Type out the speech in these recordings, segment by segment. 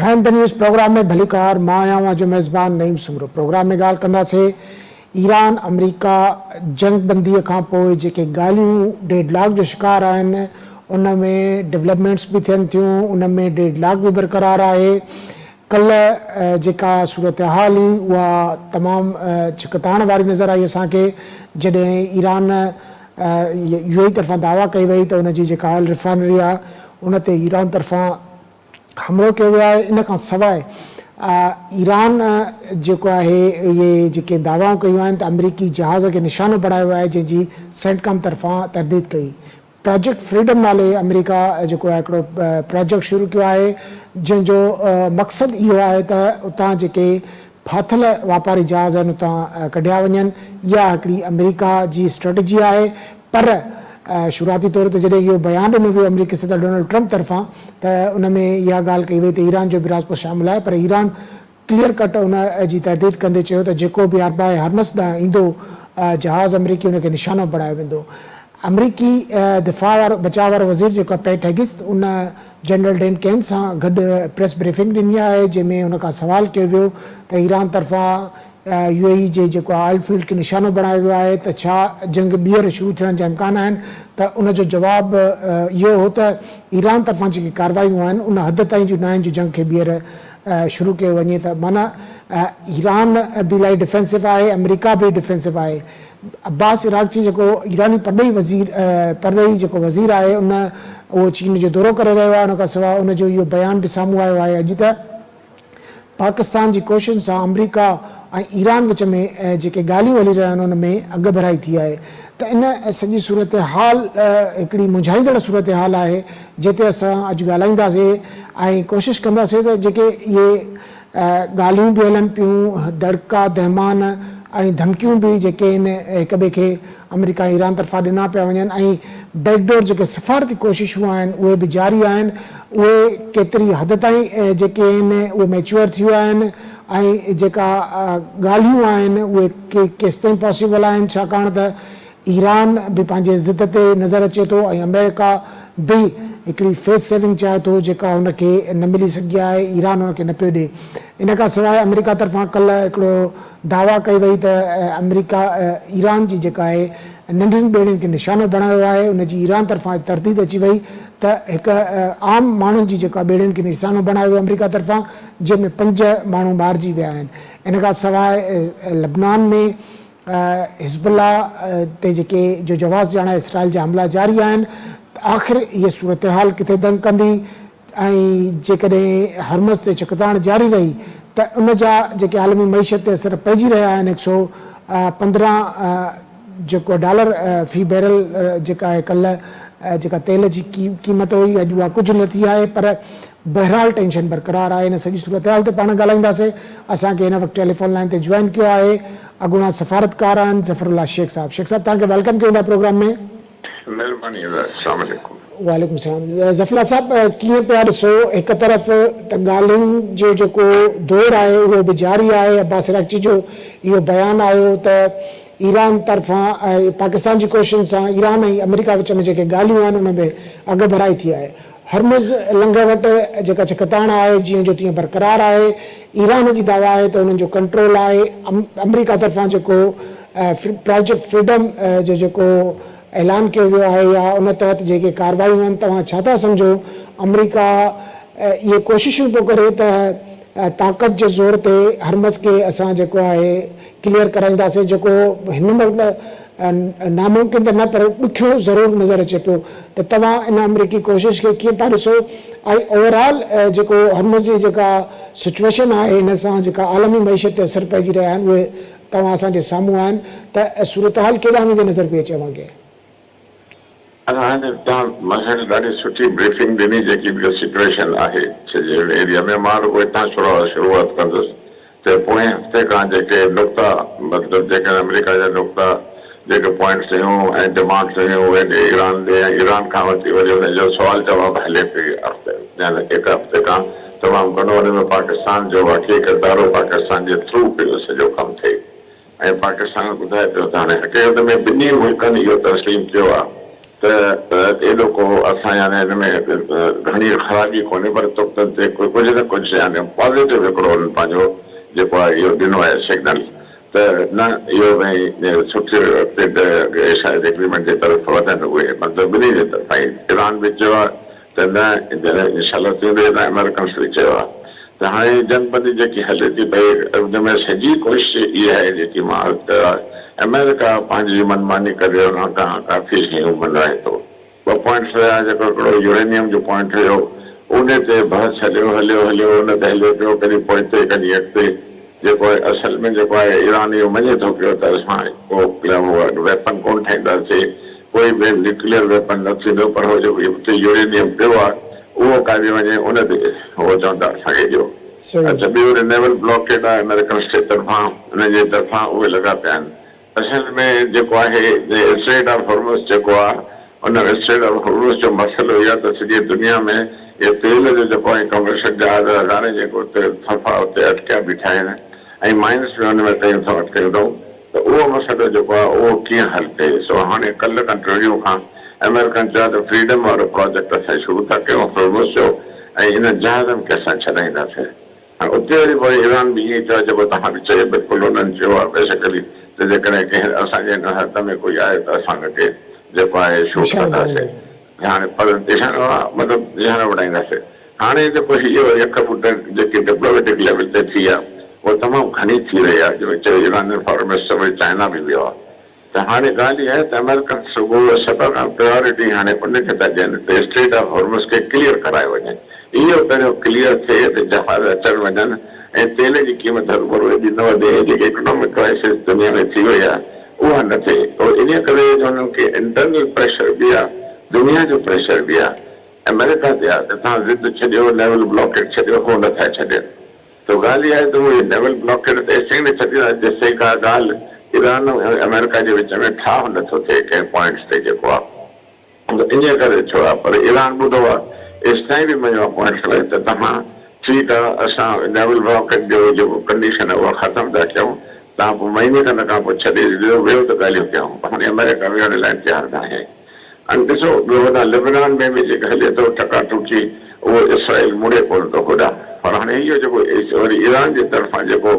Hand the news programme में भलीकार मां आहियां जो मेज़बान नईम सुमरो। प्रोग्राम में ॻाल्हि कंदासीं ईरान अमेरिका जंग बंदीअ खां पोइ जेके ॻाल्हियूं डेडलॉक जो शिकार आहिनि उन में डेवलपमेंट्स भी थियनि थियूं, उन में डेडलॉक भी बरक़रार आहे। कल्ह जेका सूरत हाल हुई उहा तमामु छिकताइण वारी नज़र आई असांखे, जॾहिं ईरान यूएई तरफ़ां दावा कई वई त उन जी जेका ऑयल रिफाइनरी आहे उन ते ईरान तरफ़ां हमलो कयो वियो आहे। इन खां सवाइ ईरान जेको आहे इहे जेके दावाऊं कयूं आहिनि त अमरीकी जहाज़ खे निशानो बणायो आहे, जंहिंजी सेंटकॉम तरफ़ां तरदीद कई। प्रोजेक्ट फ्रीडम नाले अमरीका जेको आहे हिकिड़ो प्रोजेक्ट शुरू कयो आहे, जंहिंजो मक़सदु इहो आहे त उतां जेके फाथल वापारी जहाज़ आहिनि उतां कढिया वञनि। इहा हिकिड़ी अमरीका जी स्ट्रेटजी आहे। पर शुरूआती तौर ते जॾहिं इहो बयानु ॾिनो वियो अमरीकी सदर डोनाल्ड ट्रंप तरफ़ां त उन में इहा ॻाल्हि कई वई त ईरान जो बि राज़पो शामिलु आहे, पर ईरान क्लियर कट उन जी तरदीद कंदे चयो त जेको बि अरबाए हरमस ॾांहुं ईंदो जहाज़ अमरीकी उनखे निशानो बणायो वेंदो। अमरीकी दिफ़ा वारो बचाव वारो वज़ीर जेको आहे पैट हेगिस उन जनरल डेन केन सां गॾु प्रेस ब्रीफिंग ॾिनी आहे, जंहिंमें उन खां सवाल कयो वियो त ईरान तरफ़ां यूएई जे जेको ऑयल फील्ड खे निशानो बणायो वियो आहे त छा जंग ॿीहर शुरू थियण जा इम्कान आहिनि। त उनजो जवाबु इहो हो त ईरान तरफ़ां जेकी कार्रवायूं आहिनि उन हद ताईं जूं न आहिनि जो जंग खे ॿीहर शुरू कयो वञे। त माना ईरान बि इलाही डिफेंसिव आहे, अमरीका बि डिफेंसिव आहे। अब्बास इराक़ची जेको ईरानी परॾेही जेको वज़ीर आहे उन उहो चीन जो दौरो करे रहियो आहे। उन खां सवाइ उनजो इहो बयानु बि साम्हूं आयो आहे अॼु त पाकिस्तान जी कोशिशुनि सां अमरीका ऐं ईरान विच में जेके ॻाल्हियूं हली रहिया आहिनि उन में अॻु भराई थी आहे। त इन सॼी सूरत हाल हिकिड़ी मुंझाईंदड़ सूरत हाल आहे जिते असां अॼु ॻाल्हाईंदासीं ऐं कोशिशि कंदासीं त जेके इहे ॻाल्हियूं बि हलनि पियूं, दड़का दहमान ऐं धमकियूं बि जेके आहिनि हिक ॿिए खे अमरीका ईरान तरफ़ां ॾिना पिया वञनि ऐं बैकडोर जेके सफ़ारती कोशिशूं आहिनि उहे बि जारी आहिनि। उहे केतिरी हद ताईं जेके आहिनि उहे मैच्योर थी विया आहिनि ऐं जेका ॻाल्हियूं आहिनि उहे केसि ताईं पॉसिबल आहिनि, छाकाणि त ईरान बि पंहिंजे ज़िद ते नज़र अचे थो ऐं अमेरिका बि हिकिड़ी फेस सेविंग चाहे थो जेका हुनखे न मिली सघी आहे, ईरान हुनखे न पियो ॾिए। इन खां सवाइ अमेरिका तरफ़ां कल्ह हिकिड़ो दावा कई वई त अमेरिका ईरान जी जेका आहे नंढियुनि ॿेड़ियुनि खे निशानो बणायो आहे। उनजी ईरान तरफ़ां तरदीद अची वई त हिकु आम माण्हुनि जी जेका ॿेड़ियुनि खे निशानो बणायो वियो अमेरिका तरफ़ां, जंहिंमें 5 माण्हू मारिजी विया आहिनि। इन खां सवाइ लबनान में हिज़बुल्लाह ते जेके जो जवाब ॼाणा इसराइल जा हमला जारी आहिनि। आख़िर इहा सूरत हाल किथे दंग कंदी ऐं जेकॾहिं हरमस ते छिकताइण जारी रही त उन जा जेके आलमी मईशत ते असर पइजी रहिया आहिनि। 115 जेको डॉलर फी बैरल जेका आहे कल्ह जेका तेल जी क़ीमत हुई अॼु उहा कुझु न थी आहे, पर बहरहाल टेंशन बरक़रार आहे। इन सॼी सूरत हाल ते पाण ॻाल्हाईंदासीं। असांखे हिन वक़्तु टेलीफोन लाइन ते जॉइन कयो आहे अॻूणा सफ़ारतकार आहिनि ज़फ़रुल्लाह शेख साहब। शेख साहब तव्हांखे वेलकम कयूं था प्रोग्राम में। महिरबानी। अस्सलाम वालेकुम। वालेकुम सलाम। ज़फ़रुल्लाह साहब कीअं पिया ॾिसो, हिकु तरफ़ त ॻाल्हियुनि जो जेको दौरु आहे उहो बि जारी आहे। अब्बास इराक़ची जो इहो बयानु आयो त ईरान तरफ़ां पाकिस्तान जी कोशिशुनि सां ईरान ऐं अमेरिका विच में जेके ॻाल्हियूं आहिनि उन में अॻु भराई थी आहे। हरमुज़ लंघ वटि जेका छिकताइण आहे जीअं जो तीअं बरक़रार आहे। ईरान जी दावा आहे त उन्हनि जो कंट्रोल आहे। अमरीका तरफ़ां जेको प्रोजेक्ट फ्रीडम जो जेको ऐलान कयो वियो आहे या उन तहत जेके कार्रवायूं आहिनि, तव्हां छा था सम्झो अमरीका इहे कोशिशूं पियो करे त ताक़त जे ज़ोर ते हरमस खे असां जेको आहे क्लियर कराईंदासीं, जेको हिन महिल नामुमकिन त न पर ॾुखियो ज़रूरु नज़र अचे पियो। त तव्हां इन अमरीकी कोशिश खे कीअं पिया ॾिसो ऐं ओवरऑल जेको हरमस जी जेका सिचुएशन आहे हिन सां जेका आलमी मईशत ते असर पइजी रहिया आहिनि उहे तव्हां असांजे साम्हूं आहिनि। त सूरत हाल केॾांहुं वेंदे नज़र पई अचे तव्हांखे? तव्हां ॾाढी सुठी ब्रीफिंग ॾिनी जेकी बि सिचुएशन आहे एरिया में। मां रुॻो हितां शुरूआत कंदुसि त पोएं हफ़्ते खां जेके नुक़्ता मतिलबु जेके अमेरिका जा नुक़्ता जेके पॉइंट्स हुयूं ऐं डिमांड्स हुयूं उहे ईरान ॾे ऐं ईरान खां वठी वरी हुनजो सुवाल जवाबु हले पई हिकु हफ़्ते खां तमामु घणो हुन में पाकिस्तान जो वाक़ई किरदारु पाकिस्तान जे थ्रू पियो सॼो कमु थिए ऐं पाकिस्तान ॿुधाए पियो त हाणे हक़ीक़त में ॿिन्ही मुल्कनि इहो तस्लीम कयो आहे त एॾो को असां यानी हिन में घणी ख़राबी कोन्हे, पर कुझु न कुझु यानी पॉज़िटिव हिकिड़ो हुन पंहिंजो जेको आहे इहो ॾिनो आहे सिग्नल त न इहो भई सुठे शायदि एग्रीमेंट जे तरफ़ वधनि उहे, मतिलबु ॿिन्ही जे तरफ़ां ईरान बि चयो आहे त न इनशाला थींदो त अमेरिकन्स बि चयो आहे त हाणे जनबंदी जेकी हले थी पई हुनमें सॼी कोशिशि इहा आहे जेकी मां अमेरिका पंहिंजी मनमानी करे हुन खां काफ़ी शयूं मनवाए थो। ॿ पॉइंट्स रहिया, जेको हिकिड़ो यूरेनियम जो पॉइंट हुयो उन ते बहस हलियो हलियो हलियो उन ते हलियो पियो, कॾहिं पोइते कॾहिं अॻिते, जेको आहे असल में जेको आहे ईरान इहो मञे थो पियो त असां को वेपन कोन ठाहींदासीं, कोई बि न्यूक्लियर वेपन न थींदो, पर उहो जेको हुते यूरेनियम पियो आहे उहो काॾे वञे उन ते उहो चवंदा असांखे ॾियो। अच्छा, ॿियो नेवल ब्लॉकेड आहे अमेरिकन जे तरफ़ां, उनजे तरफ़ां उहे लॻा पिया आहिनि। असल में जेको आहे स्ट्रेट ऑफ हॉर्मुज़ जेको आहे उन स्ट्रेट ऑफ हॉर्मुज़ जो मसइलो इहो त सॼी दुनिया में इहे तेल जो जेको आहे कमर्शियल जहाज़ हाणे जेको सफ़ा हुते अटकिया बीठा आहिनि ऐं माइनस में हुन में कयूं था अटकयूं अथऊं, त उहो मसइलो जेको आहे उहो कीअं हल थिए। सो हाणे कल्ह कंट्रोलियूं खां अमेरिकन चयो त फ्रीडम वारो प्रोजेक्ट असां शुरू था कयूं हॉर्मुज़ जो, ऐं इन जहाज़नि खे असां छॾाईंदासीं। ऐं उते वरी पोइ ईरान बि ईअं चयो जेको तव्हां बि चयो बिल्कुलु हुननि चयो आहे बेसिकली त जेकॾहिं कंहिं असांजे हिन हद में कोई आहे त असां हुनखे जेको आहे शूट कंदासीं, हाणे पर निशानो आहे मतिलबु निशानो बढ़ाईंदासीं। हाणे जेको इहो यक फुट जेकी डिप्लोमेटिक लेवल ते थी आहे उहो तमामु घणी थी रही आहे, जो चयो ईरानियन फॉरमिस्ट वरी चाइना बि वियो आहे। त हाणे ॻाल्हि इहा आहे त अमेरिकन सुबुह सभ खां प्रायोरिटी हाणे उनखे था ॾियनि त स्ट्रेट ऑफ हॉर्मुज़ खे क्लियर कराए वञे, इहो पहिरियों क्लियर थिए त जहाज़ अचनि वञनि ऐं तेल जी क़ीमत हरू एॾी न वधे, जेकी इकोनॉमिक क्राइसिस दुनिया में थी वई आहे उहा न थिए। और इन करे हुननि खे इंटरनल प्रेशर बि आहे, दुनिया जो प्रेशर बि आहे अमेरिका ते आहे त तव्हां ज़िद छॾियो, नेवल ब्लॉकेट छॾियो, उहो नथा छॾनि। त ॻाल्हि इहा आहे त उहे नेवल ब्लॉकेट तेसिताईं न छॾींदा जेसिताईं का ॻाल्हि ईरान ऐं अमेरिका जे विच में ठाह नथो थिए कंहिं पॉइंट्स ते जेको आहे इन करे छो आहे। पर ईरान ॿुधो आहे एसिताईं बि मञियो आहे पॉइंट्स में त तव्हां ठीकु आहे असां नेवल ब्लॉकेट जो जेको कंडीशन आहे उहा ख़तमु था कयूं, तव्हां पोइ महीने खण खां पोइ छॾे ॾियो, वियो त ॻाल्हियूं कयूं। हाणे अमेरिका विहण लाइ तयारु न आहे। ऐं ॾिसो ॿियो वॾा लिबनान में बि जेका हले थो टकाटुकी उहो इसराइल मुड़े कोन थो होॾां, पर हाणे इहो जेको वरी ईरान जे तरफ़ां जेको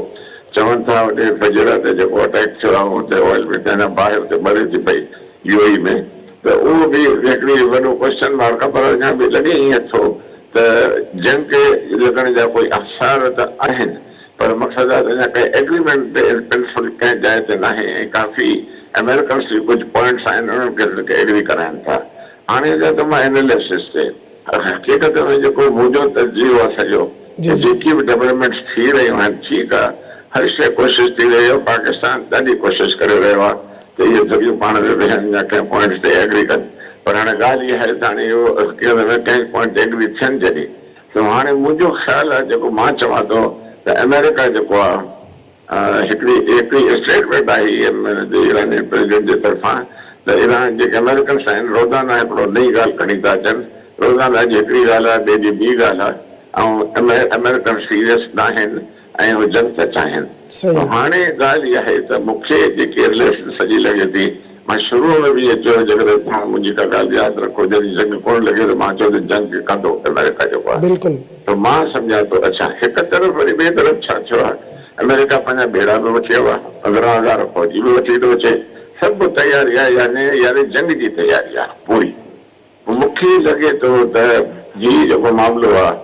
चवनि था होॾे फजर ते जेको अटैक थियो आहे हुते ऑयल में ॿाहिरि ते ॿरे थी पई यूएई में, त उहो बि हिकिड़ी वॾो क्वेश्चन मार्क आहे। पर अञा बि लॻे ईअं थो त जंग खे लॻण जा कोई आसार त आहिनि, पर मक़सदु आहे त अञा कंहिं एग्रीमेंट ते प्रिंसिपल कंहिं जाइ ते न आहे ऐं काफ़ी अमेरिकन्स जी कुझु पॉइंट्स आहिनि उन्हनि खे एग्री कराइनि था। हाणे त मां एनालिसिस ते हक़ीक़त में जेको मुंहिंजो तर्जीह आहे सॼो जेकी बि डेवलपमेंट्स थी रहियूं आहिनि ठीकु आहे, हर शइ कोशिशि थी रही आहे, पाकिस्तान ॾाढी कोशिशि करे रहियो आहे त इहे जॻहियूं पाण में वेहनि या कंहिं पॉइंट्स ते एग्री कनि। पर हाणे ॻाल्हि इहा आहे त हाणे इहो हक़ीक़त में कंहिं पॉइंट ते एग्री थियनि जॾहिं त हाणे मुंहिंजो ख़्यालु आहे जेको मां चवां थो त अमेरिका जेको आहे हिकिड़ी स्टेटमेंट आई ईरानी प्रेसिडेंट जे तरफ़ां त ईरान जेके अमेरिकन्स आहिनि रोज़ाना हिकिड़ो नई ॻाल्हि खणी था अचनि, रोज़ाना जी हिकिड़ी ॻाल्हि आहे, ॿिए जी ॿी ॻाल्हि आहे, ऐं अमेरिकन सीरियस न आहिनि ऐं उहे जंग था चाहिनि। हाणे ॻाल्हि इहा आहे त मूंखे जेकी रिलेशन सॼी लॻे थी, मां शुरूअ में बि इहो चयो जेकॾहिं तव्हां मुंहिंजी का ॻाल्हि यादि रखो जॾहिं जंग कोन लॻे त मां चयो त जंग कंदो अमेरिका जेको आहे, त मां सम्झां थो अच्छा हिकु तरफ़ वरी ॿिए तरफ़ छा थियो आहे, अमेरिका पंहिंजा भेड़ा बि वठी वियो आहे, 15,000 फौजी बि वठी थो अचे, सभु तयारी आहे यानी जंग जी तयारी आहे पूरी। मूंखे लॻे थो त हीउ जेको मामिलो आहे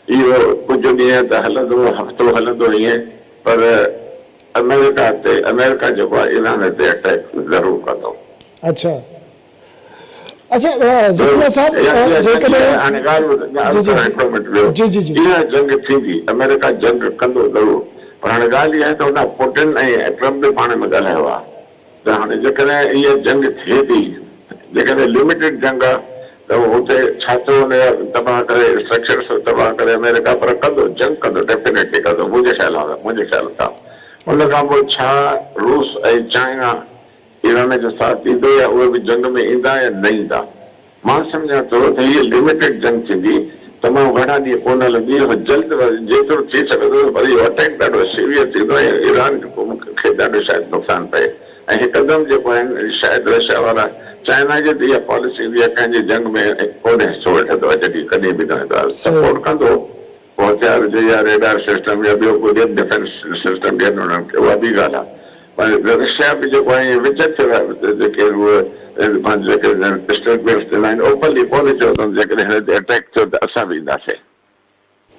इहो कुझु ॾींहं त हलंदो, हफ़्तो हलंदो ईअं, पर अमेरिका जेको आहे ईरान ते अटैक ज़रूरु कंदो। अच्छा अच्छा ज़फ़र साहब हाणे ॻाल्हि इहा जंग थींदी, अमेरिका जंग कंदो ज़रूरु, पर हाणे ॻाल्हि इहा आहे त हुन पुटिन ऐं ट्रम्प बि पाण में ॻाल्हायो आहे त हाणे जेकॾहिं इहा जंग थिए थी, जेकॾहिं लिमिटेड जंग आहे त हुते छा थो हुनजा तबाह करे स्ट्रक्चर्स तबाह करे अमेरिका, पर कंदो जंग कंदो, डेफिनेटली कंदो मुंहिंजे ख़्याल सां। उन खां पोइ छा रूस ऐं चाइना ईरान जो साथ ॾींदो या उहे बि जंग में ईंदा या न ईंदा, मां सम्झां थो त हीअ लिमिटेड जंग थींदी, तमामु घणा ॾींहं कोन हलंदी, जल्द जेतिरो थी सघंदो वरी अटैक ॾाढो सीवियर थींदो ऐं ईरान खे ॾाढो शायदि नुक़सानु पए ऐं हिकदमि जेको आहिनि शायदि रशिया वारा चाइना जी इहा पॉलिसी इहा कंहिंजी जंग में कोन्हे हिसो वठंदो आहे जॾहिं कॾहिं बि न सपोर्ट कंदो पोइ हथियार हुजे या रेडार सिस्टम या ॿियो कोई डिफेंस सिस्टम ॾियनि उन्हनि खे उहा ॿी ॻाल्हि आहे पर रशिया बि जेको आहे विच जेके उहे जेके स्टेटमेंट्स ॾिना आहिनि ओपनली कोन्हे चयो अथनि जेकॾहिं हिन ते अटैक थियो त असां बि ईंदासीं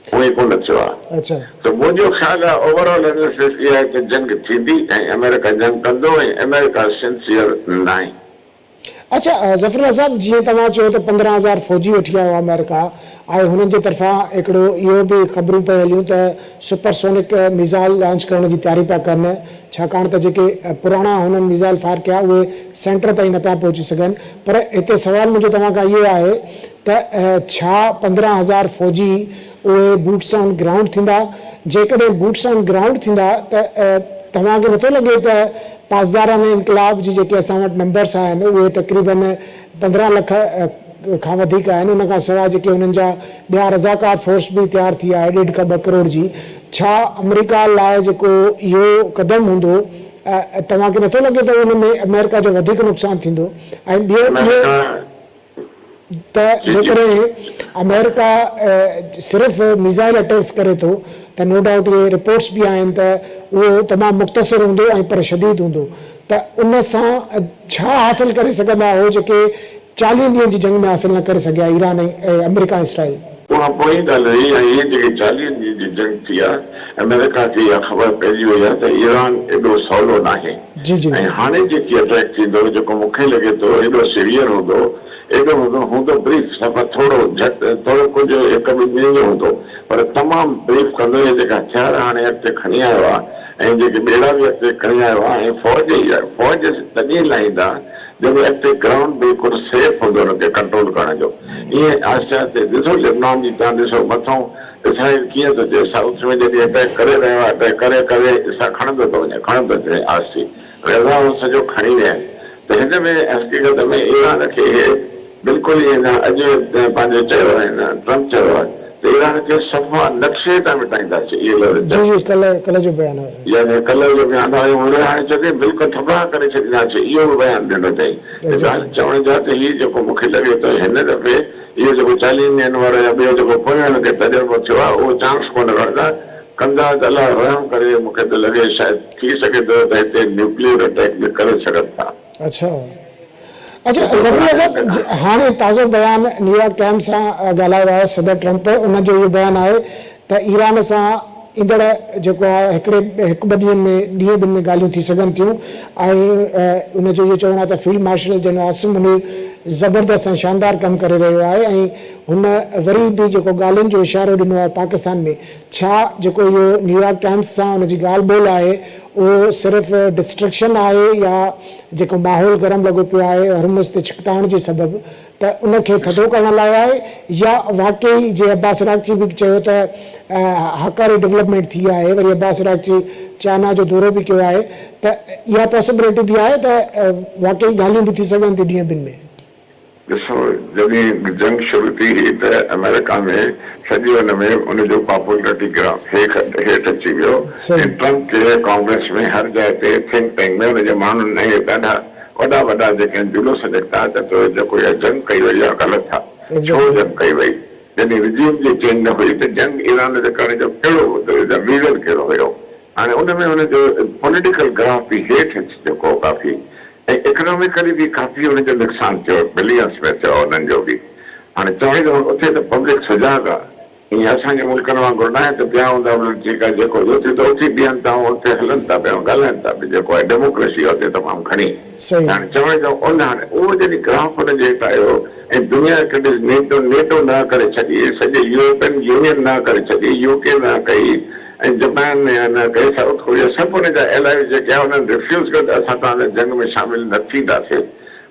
उहे कोन थियो आहे त मुंहिंजो ख़्यालु आहे ओवरऑल एनालिसिस इहा आहे कि जंग थींदी ऐं अमेरिका जंग कंदो ऐं अमेरिका सिंसियर न आहे अच्छा ज़फ़रुल्लाह साहब जीअं तव्हां चयो त 15,000 फ़ौजी वठी आयो अमेरिका ऐं हुननि जे तरफ़ां हिकिड़ो इहो बि ख़बरूं पियूं हलियूं त सुपरसोनिक मिज़ाइल लॉन्च करण जी तयारी पिया कनि छाकाणि त जेके पुराणा हुननि मिज़ाइल फायर कया उहे सेंटर ताईं न पिया पहुची सघनि पर हिते सुवालु मुंहिंजो तव्हां खां इहो आहे त छा 15,000 फ़ौजी उहे बूट्स ऑन ग्राउंड थींदा जेकॾहिं बूट्स ऑन ग्राउंड थींदा त तव्हांखे नथो लॻे त पासदारान इनकलाब जी जेके असां वटि नंबर्स आहिनि उहे तक़रीबन 15 लख खां वधीक आहिनि उन खां सवाइ जेके हुननि जा ॿिया रज़ाकार फोर्स बि तयारु थी आहे 1.5 खां 2 करोड़ जी छा अमेरिका लाइ जेको इहो क़दम हूंदो तव्हांखे नथो लॻे त उन में अमेरिका जो वधीक नुक़सानु थींदो ऐं ॿियो इहो त जेकॾहिं अमेरिका सिर्फ़ु मिज़ाइल अटैक्स करे थो त नो डाउट इहे रिपोर्ट्स बि आहिनि त उहो तमामु मुख़्तसिर हूंदो ऐं पर शदीद हूंदो त उन सां छा हासिल करे सघंदा हो जेके 40 ॾींहंनि जी जंग में हासिल न करे सघिया ईरान ऐं अमेरिका इसराइल पोइ ॻाल्हि इहा इहे जेके 40 ॾींहं जी जंग थी आहे अमेरिका खे इहा ख़बर पइजी वई आहे त ईरान एॾो सवलो न आहे ऐं हाणे जेकी अटैक थींदो जेको मूंखे लॻे थो एॾो सीवियर हूंदो एॾो हूंदो ब्रीफ सफ़ा थोरो झटि थोरो कुझु 1-2 ॾींहं जो हूंदो पर तमामु ब्रीफ कंदो जेका हथियार हाणे अॻिते खणी आयो आहे ऐं जेके ॿेड़ा बि अॻिते खणी आयो आहे ऐं फ़ौज ई आहे फ़ौज तॾहिं लाहींदा जॾहिं अॻिते ग्राउंड बिल्कुलु सेफ हूंदो हुनखे कंट्रोल करण जो ईअं आहिस्ते आहिस्ते ॾिसो लेबनान जी तव्हां ॾिसो मथां इसराइल कीअं थो चए साउथ में जॾहिं अटैक करे रहियो आहे अटैक करे करे असां खणंदो थो वञे खणंदो अचे आस्ती रज़ा सॼो खणी विया आहिनि त हिन में हक़ीक़त में ईरान खे बिल्कुलु ई अॼु पंहिंजो चयो आहे ट्रम्प चयो आहे त ईरान खे सफ़ा नक्शे तां मिटाईंदासीं कल्ह जो बयानु आहे हाणे चए बिल्कुलु तबाह करे छॾींदासीं इहो बि बयानु ॾिनो अथई ॻाल्हि चवण जा त हीउ जेको मूंखे लॻे थो हिन दफ़े इहो जेको 40 ॾींहंनि वारो या ॿियो जेको पोयां खे तजुर्बो थियो आहे उहो चांस कोन खणंदा कंदा त अलाह रहम करे मूंखे त लॻे शायदि थी सघे थो त हिते न्यूक्लियर अटैक बि करे सघनि था अच्छा ज़फ़रुल्लाह साहब हाणे ताज़ो बयानु न्यूयॉर्क टाइम्स सां ॻाल्हायो आहे सदर ट्रम्प उन जो इहो बयानु आहे त ईरान सां ईंदड़ जेको आहे 1-2 ॾींहंनि में ॾींहं ॿिनि में ॻाल्हियूं थी सघनि थियूं ऐं उन जो इहो चवणु आहे त field marshal general Asim Munir ज़बरदस्त ऐं शानदार कमु करे रहियो आहे ऐं हुन वरी बि जेको ॻाल्हियुनि जो इशारो ॾिनो आहे पाकिस्तान में छा जेको इहो न्यूयॉर्क टाइम्स सां हुनजी ॻाल्हि ॿोल आहे उहो सिर्फ़ु डिस्ट्रक्शन आहे या जेको माहौल गरम लॻो पियो आहे हरमुज़ ते छिकताइण जे सबबु त उनखे थधो करण लाइ आहे या वाकई जे अब्बास अराग़ची बि चयो त हकारी डेवलपमेंट थी आहे वरी अब्बास अराग़ची चाइना जो दौरो बि कयो आहे त इहा पॉसिबिलिटी बि आहे त वाकई ॻाल्हियूं बि थी सघनि थियूं ॾींहं ॿिनि में ॾिसो जॾहिं जंग शुरू थी हुई त अमेरिका में सॼे हुन में उनजो पॉपुलरिटी ग्राफ हेठि अची वियो ऐं ट्रम्प खे कांग्रेस में हर जाइ ते थिंक टैंक में हुनजे माण्हुनि ऐं ॾाढा वॾा वॾा जेके जुलूस निकिता त जेको इहा जंग कई वई आहे ग़लति आहे छो जंग कई वई जॾहिं रिजीम जी चेंज न हुई त जंग ईरान जे करण जो कहिड़ो रीज़न कहिड़ो हुयो हाणे उन में हुनजो पॉलिटिकल ग्राफ बि हेठि अची चुको काफ़ी ऐं इकोनॉमिकली बि काफ़ी हुनजो नुक़सानु थियो बिलियंस में थियो उन्हनि जो बि हाणे चवण जो उते त पब्लिक सजाग आहे ईअं असांजे मुल्कनि वांगुरु न आहे त ॿिया हूंदा ठीकु आहे जेको उते त उथी बीहनि था उते हलनि था पिया ॻाल्हाइनि था पिया जेको आहे डेमोक्रेसी आहे उते तमामु घणी हाणे चवण जो उन हाणे उहो जॾहिं ग्राफ हुनजे हेठि आयो ऐं दुनिया खे नेटो न करे छॾी सॼे यूरोपियन यूनियन न करे छॾी यूके न कई ऐं जापान न कई साउथ कोरिया सभु हुनजा एलाइज जेके आहे हुननि रिफ्यूज़ कयो त असां तव्हांजे जंग में शामिलु न थींदासीं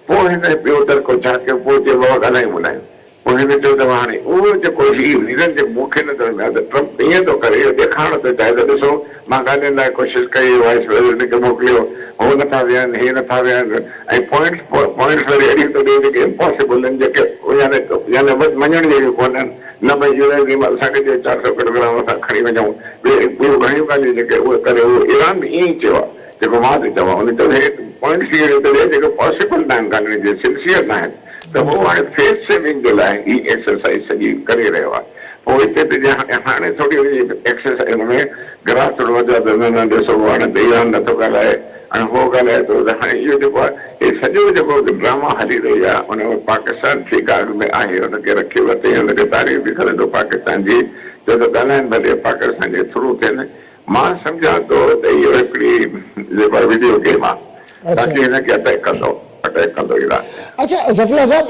पोइ हिन ॿियो तरीक़ो छा कयो पोइ चयो बाबा ॻाल्हायूं ॿुधायूं पोइ हिन चयो त हाणे उहो जेको हीउ रीज़न जे मूंखे न सम्झ में आहे त ट्रम्प ईअं थो करे इहो ॾेखारणु थो चाहे त ॾिसो मां ॻाल्हाइण लाइ कोशिशि कई वाइस प्रेसिडेंट खे मोकिलियो हो नथा विहनि हे नथा विहनि ऐं पॉइंट्स वरी अहिड़ी थो ॾिए जेके इम्पॉसिबल आहिनि जेके यानी मञण जहिड़ियूं कोन्हनि न भई यूरेनियम असांखे चए 400 किलोग्राम असां खणी वञूं ॿियूं घणियूं ॻाल्हियूं जेके उहे करे उहो ईरान बि ईअं ई चयो आहे जेको मां थी चवां उन चयो पॉइंट्स इहे तॾहिं जेके पॉसिबल न आहिनि कानूनी जे सिंसियर न आहिनि त उहो हाणे फेस सेविंग जे लाइ ही एक्सरसाइज सॼी करे रहियो आहे। पोइ हिते त हाणे थोरी एक्सरसाइज में ग्रास थोरो वधियो आहे त ॾिसो हाणे त ईरान नथो ॻाल्हाए हाणे उहो ॻाल्हाए थो त हाणे इहो जेको आहे इहो सॼो जेको ड्रामा हली रही आहे उन में पाकिस्तान जी ॻाल्हि में आहे हुनखे रखी वरिते हुनखे तारीफ़ बि करे थो पाकिस्तान जी छो त ॻाल्हाइनि भले पाकिस्तान जे थ्रू थियनि। मां सम्झां थो त इहो हिकिड़ी जेको वीडियो गेम आहे ताकी हिनखे अटैक कंदो ईरान। अच्छा ज़फ़रुल्लाह साहब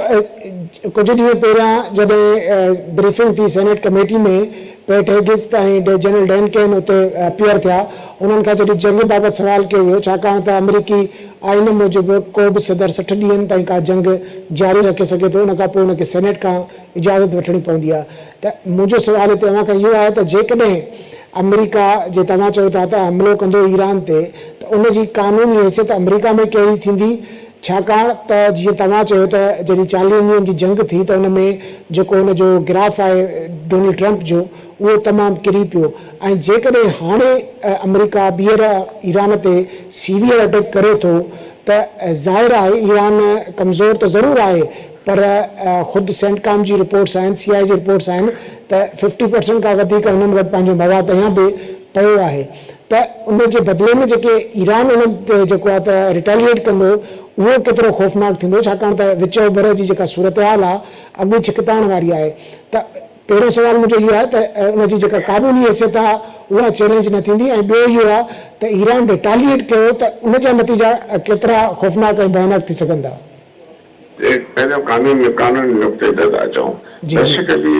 कुछ ॾींहं पहिरियां जॾहिं ब्रीफिंग थी सेनेट कमेटी में पेट हेगिस ऐं जनरल डैन केन उते अपीयर थिया उन्हनि खां जॾहिं जंग बाबति सवाल कयो वियो छाकाणि त अमरीकी आइन मूजिबि को बि सदर 60 ॾींहंनि ताईं का जंग जारी रखे सघे थो उन खां पोइ उनखे सेनेट खां इजाज़त वठणी पवंदी आहे। त मुंहिंजो सुवाल हिते तव्हां खां इहो आहे त जेकॾहिं अमेरिका जे तव्हां चओ था त हमलो कंदो ईरान ते त उनजी कानूनी हैसियत अमेरिका में कहिड़ी थींदी छाकाणि त जीअं तव्हां चयो त जॾहिं 40 ॾींहंनि जी जंग थी त उन में जेको हुनजो ग्राफ आहे डोनाल्ड ट्रंप जो उहो तमामु किरी पियो ऐं जेकॾहिं हाणे अमेरिका ॿीहर ईरान ते सीवियर अटैक करे थो त ज़ाहिर आहे ईरान कमज़ोर त ज़रूरु आहे पर ख़ुदि सेंटकॉम जी रिपोर्ट्स आहिनि CIA जी रिपोर्ट्स आहिनि त 50% खां वधीक हुननि वटि पंहिंजो मवाद अञा बि पियो आहे त उन जे बदिले में जेके ईरान उन्हनि ते जेको आहे त रिटेलिएट कंदो उहो केतिरो ख़ौफ़नाक थींदो छाकाणि त विच ओभर जी जेका सूरत हाल आहे अॻु छिकताइण वारी आहे। त पहिरियों सुवाल मुंहिंजो इहो आहे त उनजी जेका कानूनी हैसियत आहे उहा चैलेंज न थींदी ऐं ॿियो इहो आहे त ईरान रिटेलिएट कयो त उनजा नतीजा केतिरा ख़ौफ़नाक ऐं भयानक थी सघंदा। पंहिंजो कानूनी नुक़्ते ते था अचूं बेसिकली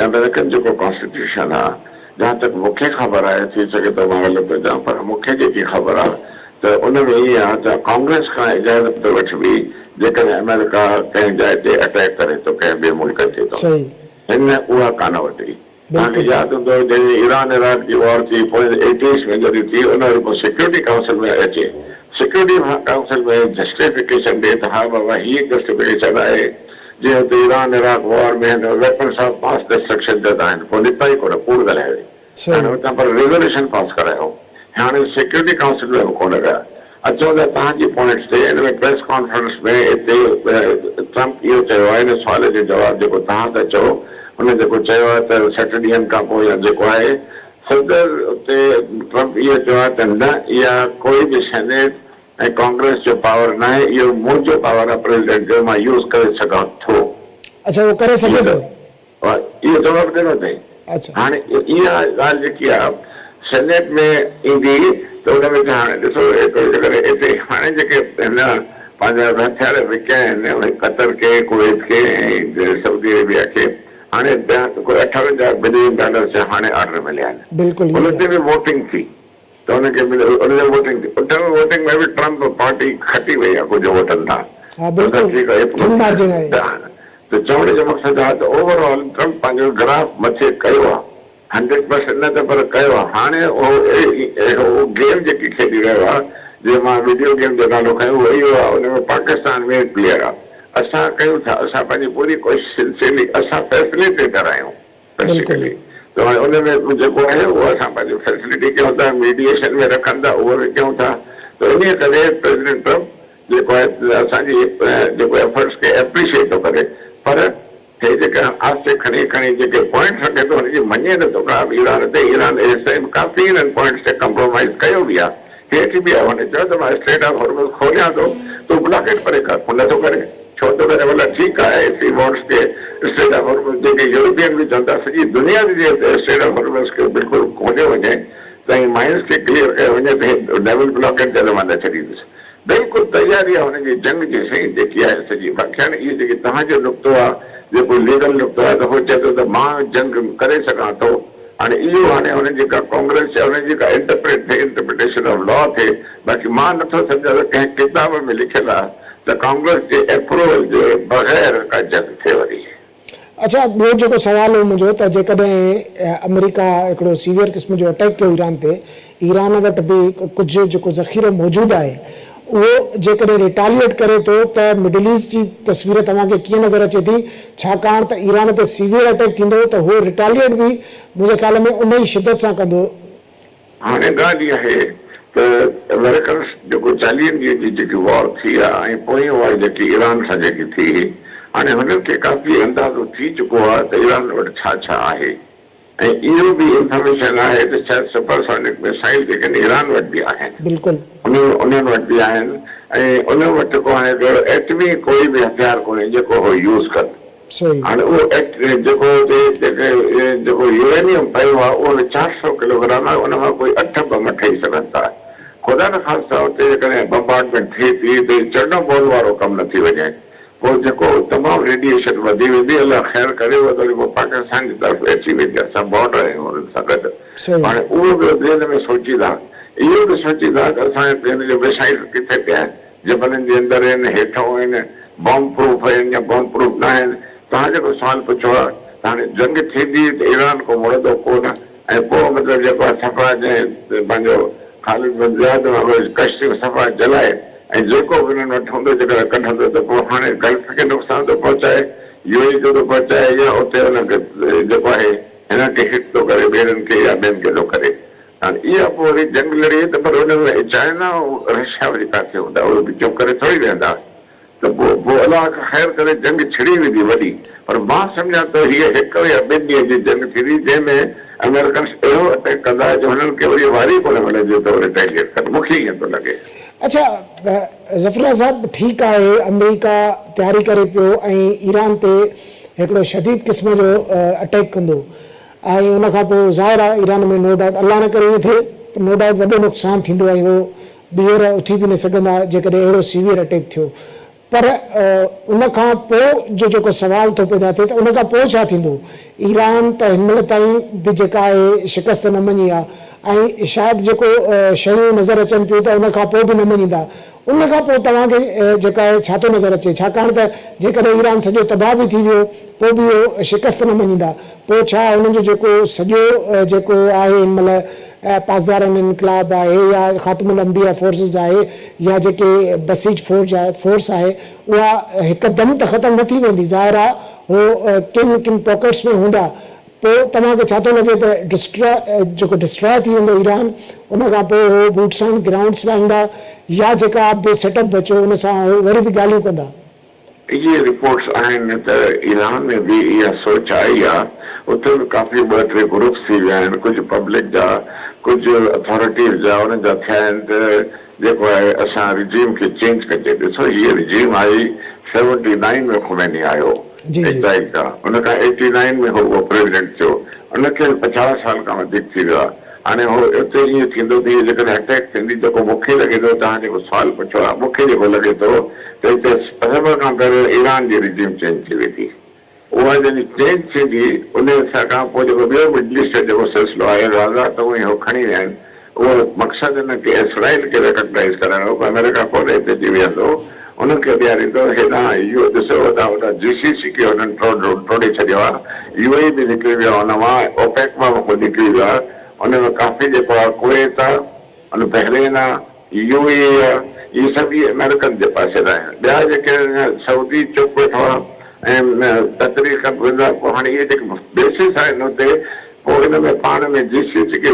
अमेरिकन जेको कॉन्स्टिट्यूशन आहे जहां तक मूंखे ख़बर आहे थी सघे त मां ग़लति हुजां पर मूंखे जेकी ख़बर आहे त उन में इहा आहे त कांग्रेस खां इजाज़त वठबी जेकॾहिं अमेरिका कंहिं जाइ ते अटैक करे थो कंहिं ॿिए मुल्क ते थो हिन उहा कान वरिती। तव्हांखे यादि हूंदो जॾहिं ईरान इराक जी वॉर थी पोइ 80s में जॾहिं थी उन वरी पोइ सिक्योरिटी काउंसिल में अचे सिक्योरिटी काउंसिल में जस्टिफिकेशन ॾे त हा बाबा हीअ जस्टिफिकेशन आहे जीअं त ईरान इराक वॉर में वेपन्स ऑफ मास डिस्ट्रक्शन जा आहिनि पोइ निकिता ई कोन कूड़ ॻाल्हाए हाणे हुतां पर रेज़ोल्यूशन पास करायो हाणे सिक्योरिटी काउंसिल में बि कोन कया। अचो त तव्हांजी पॉइंट्स ते हिन में प्रेस कॉन्फ्रेंस में हिते ट्रंप इहो चयो आहे हिन सुवाल जो जवाबु जेको तव्हां था चओ हुन जेको चयो आहे त 60 ॾींहंनि खां पोइ या जेको आहे सदर उते ट्रंप इहो चयो आहे त न इहा कोई बि सेनेट ऐं कांग्रेस जो पावर न आहे इहो मुंहिंजो पावर आहे प्रेसिडेंट जो मां यूज़ करे सघां थो। अच्छा उहो करे सघे थो इहो जवाबु ॾिनो अथई। हाणे इहा ॻाल्हि जेकी आहे सेनेट में ईंदी त हुन में हाणे ॾिसो हिते हाणे जेके हिन पंहिंजा हथियार विकिया आहिनि कतर खे कुवैत खे ऐं सऊदी अरेबिया खे हाणे कोई 58 बिलियन डॉलर जा हाणे ऑर्डर मिलिया आहिनि हुन ते बि वोटिंग थी त हुनखे हुनजो वोटिंग थी उन वोटिंग में बि ट्रंप पार्टी खटी वई आहे कुझु वोटनि तां त चवण जो मक़सदु आहे त ओवरऑल ट्रंप पंहिंजो ग्राफ मथे कयो आहे 100% न त पर कयो आहे। हाणे उहो गेम जेकी खेॾी रहियो आहे जीअं मां वीडियो गेम जो नालो खयो उहो इहो आहे उन में पाकिस्तान में प्लेयर आहे असां कयूं था असां पंहिंजी पूरी कोशिशि सिंसियरली असां फैसिलिटेटर आहियूं बेसिकली त हाणे उन में जेको आहे उहो असां पंहिंजी फैसिलिटी कयूं था मीडिएशन में रखनि था उहो बि कयूं था त इन करे प्रेसिडेंट ट्रंप जेको आहे असांजी जेको एफर्ट्स खे एप्रिशिएट थो करे पर हे जेके आस्ते खणी खणी जेके पॉइंट्स रखे थो हुनजी मञे नथो का ईरान ते ईरान काफ़ी हिननि पॉइंट्स ते कॉम्प्रोमाइज़ कयो बि आहे हेठि बि आहे हुन चयो त मां स्ट्रेट ऑफ हॉर्मज़ खोलियां थो तूं ब्लॉकेट परे कर हुन नथो करे छो थो करे भला ठीकु आहे एसी वॉट्स खे स्ट्रेट ऑफ हॉर्मज़ जेके यूरोपियन बि चवनि था सॼी दुनिया जे स्ट्रेट ऑफ हॉर्मज़ खे बिल्कुलु खोलियो वञे त माइंस खे क्लियर कयो वञे त डबल ब्लॉकेट ते मां न छॾींदुसि बिल्कुलु तयारी आहे हुनजी जंग जी सही जेकी आहे सॼी बाक़ी हाणे इहो जेकी तव्हांजो नुक़्तो आहे जेको लीगल नुक़्तो आहे त उहो चए थो त मां जंग करे सघां थो हाणे इहो हाणे हुनजी जेका कांग्रेस आहे हुनजी जेका इंटरप्रिटेशन ऑफ लॉ थिए बाक़ी मां नथो सम्झां त कंहिं किताब में लिखियलु आहे त कांग्रेस जे अप्रूवल जे बग़ैर का जंग थिए वरी। अच्छा ॿियो जेको सुवाल हो मुंहिंजो त जेकॾहिं अमेरिका हिकिड़ो सीवियर क़िस्म जो अटैक कयो ईरान ते ईरान वटि बि कुझु जेको ज़ख़ीरो मौजूदु आहे उहो जेकॾहिं रिटेलिएट करे थो त मिडल ईस्ट जी तस्वीर तव्हांखे कीअं नज़र अचे थी छाकाणि त ईरान ते सीवियर अटैक थींदो त उहो रिटेलिएट बि मुंहिंजे ख़्याल में उन ई शिदत सां कंदो। हाणे ॻाल्हि इहा आहे त त अमेरिकन जेको 40 ॾींहं जी जेकी वॉर थी आहे ऐं पोइ वॉर जेकी ईरान सां जेकी थी, हाणे हुननि खे काफ़ी अंदाज़ो थी चुको आहे त ईरान वटि छा छा आहे। ऐं इहो बि इंफॉर्मेशन आहे त शायदि सुपरसोनिक मिसाइल जेके ईरान वटि बि आहिनि, उन्हनि वटि बि आहिनि, ऐं उन वटि को हाणे एटमी कोई बि हथियार कोन्हे जेको उहो यूज़ कनि। हाणे उहो जेको यूरेनियम पियो आहे उहो 400 किलोग्राम आहे, उन मां कोई 8 बम ठही सघनि था। ख़ुदा न ख़ासिता हुते जेकॾहिं बम्बार्डमेंट थिए थी त चढ़ण बोल वारो कमु न थी वञे, पोइ जेको तमामु रेडिएशन वधी वेंदी, अलाह ख़ैर करे उहो वरी पोइ पाकिस्तान जी तरफ़ अची वेंदी, असां बॉर्डर आहियूं हुननि सां गॾु। हाणे उहो बि ज़हन में सोचींदा, इहो बि सोचींदा त असांजे जो मिसाइल किथे पिया आहिनि, जबलनि जे अंदरि आहिनि, हेठां आहिनि, बॉम्ब प्रूफ आहिनि या बॉम्ब प्रूफ न आहिनि। तव्हां जेको सवाल पुछो आहे त हाणे जंग थींदी त ईरान को मुड़ंदो कोन, ऐं पोइ मतिलबु जेको आहे सफ़ा पंहिंजो ख़ालिद बिन ज़ियाद कश्तियूं सफ़ा जलाए ऐं जेको बि हुननि वटि हूंदो जेकर कढंदो त पोइ हाणे गल्फ खे नुक़सान थो पहुचाए, यूएई जो थो पहुचाए, या उते हुनखे जेको आहे हिन खे हिट थो करे ॿियनि खे या ॿियनि खे थो करे। हाणे इहा पोइ वरी जंग लड़ी त पर हुन में चाइना ऐं रशिया वरी किथे हूंदा, उहे बि चुप करे थोरी वेंदा, त पोइ अलाह ख़ैर करे जंग छिड़ी वेंदी वॾी। पर मां सम्झां थो हीअ 1 या 2 ॾींहं जी जंग थींदी जंहिंमें अमेरिकन अहिड़ो अटैक कंदा जो हुननि खे वरी वारी कोन मिलंदी त रिटेलिएट कनि, मूंखे ईअं थो लॻे। अच्छा ज़फ़र साहब, ठीकु आहे, अमेरिका तयारी करे पियो ऐं ईरान ते हिकिड़ो शदीद क़िस्म जो अटैक कंदो, ऐं उन खां पोइ ज़ाहिर आहे ईरान में नो डाउट अलाह न करे ईअं थिए, नो डाउट वॾो नुक़सानु थींदो ऐं उहो ॿीहर उथी बि न सघंदा जेकॾहिं अहिड़ो सीवियर अटैक थियो। पर उन खां पोइ जो जेको सवाल थो पैदा थिए त उन खां पोइ छा थींदो। ईरान त हिनमहिल ताईं बि जेका आहे शिकस्त न मञी आहे, ऐं शायदि जेको शयूं नज़र अचनि पियूं त उन खां पोइ बि न मञींदा। उन खां पोइ तव्हांखे जेका आहे छा थो नज़र अचे, छाकाणि त जेकॾहिं ईरान सॼो तबाह बि थी वियो पोइ बि उहो शिकस्त न मञींदा, पोइ छा उन्हनि जो जेको सॼो जेको आहे हिनमहिल पासदारन इनकलाब आहे या ख़ात्मुल अंबिया फोर्सिस आहे या जेके बसीज फोर्स आहे, उहा हिकदमि त ख़तमु न थी वेंदी, ज़ाहिर आहे उहो किन किन पॉकेट्स में हूंदा। पोइ तव्हांखे छा थो लॻे त जेको डिस्ट्रॉय थी वेंदो ईरान, उन खां पोइ उहो बूट्स ऑन ग्राउंड्स लाहींदा या जेका ॿियो सेटअप बचो उन सां वरी बि ॻाल्हियूं कंदा। इहे रिपोर्ट्स आहिनि त ईरान में बि इहा सोच आई आहे, उते बि काफ़ी 2-3 ग्रुप्स थी विया आहिनि, कुझु पब्लिक जा कुझु अथॉरिटीज़ जा उन्हनि जा थिया आहिनि त जेको आहे असां रिजीम खे चेंज कजे। ॾिसो हीअ रिजीम आई 79 में खुमैनी आयो, उन खां 89 में उहो प्रेसिडेंट थियो, उनखे 50 साल खां वधीक थी वियो आहे। हाणे उहो उते ईअं थींदो त इहे जेकॾहिं अटैक थींदी, जेको मूंखे लॻे थो तव्हां जेको सुवालु पुछो आहे, मूंखे जेको लॻे थो त हिते सभ खां पहिरियों ईरान जी रिजीम चेंज थी वेंदी। उहा जॾहिं चेंज थींदी उन खां पोइ जेको ॿियो मिडल ईस्ट जो सिलसिलो आहे, राज़ा त उहे उहो खणी विया आहिनि, उहो मक़सदु हिन खे इसराइल खे रिकॉग्नाइज़ कराइणो, अमेरिका कोन हिते अची वेहंदो, उनखे ॾियारींदो। हेॾां इहो ॾिसो वॾा GCC खे हुननि टोड़े छॾियो आहे, UAE बि निकिरी वियो आहे, हुन मां ओपेक मां निकिरी वियो आहे, उन में काफ़ी जेको आहे कुवैत आहे, उन बहरीन आहे, UAE आहे, इहे सभु इहे अमेरिकन जे पासे रहिया आहिनि। ॿिया जेके सऊदी चुप वेठो आहे ऐं तकरीर कनि वेंदा, पोइ हाणे इहे जेके बेसिस आहिनि हुते, पोइ हिन में पाण में GCC खे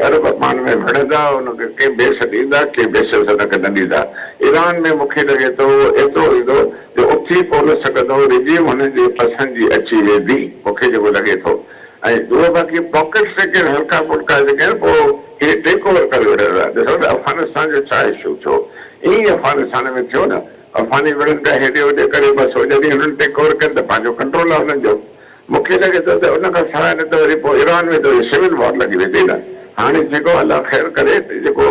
अरब पाण में विढ़ंदा, हुनखे के बेस ॾींदा, के बेसिस हुनखे न ॾींदा। ईरान में मूंखे लॻे थो एतिरो ईंदो जो उथी कोन सघंदो, रिजीम हुननि जे पसंदि जी अची वेंदी, मूंखे जेको लॻे थो। ऐं उहे बाक़ी पॉकेट्स जेके हल्का फुल्का जेके आहिनि पोइ हे टेक ओवर करे विढ़ंदा। ॾिसो न अफ़गानिस्तान जो छा इशू थियो, ईअं अफ़गानिस्तान में थियो न, अफ़गानी विढ़नि पिया हेॾे होॾे करे, बसि जॾहिं हुननि टेक ओवर कनि त पंहिंजो कंट्रोल आहे हुननि जो। मूंखे लॻे थो त उन खां सवाइ न त वरी पोइ ईरान में त सिविल वॉर लॻी वेंदी न। हाणे जेको अलाह ख़ैर करे जेको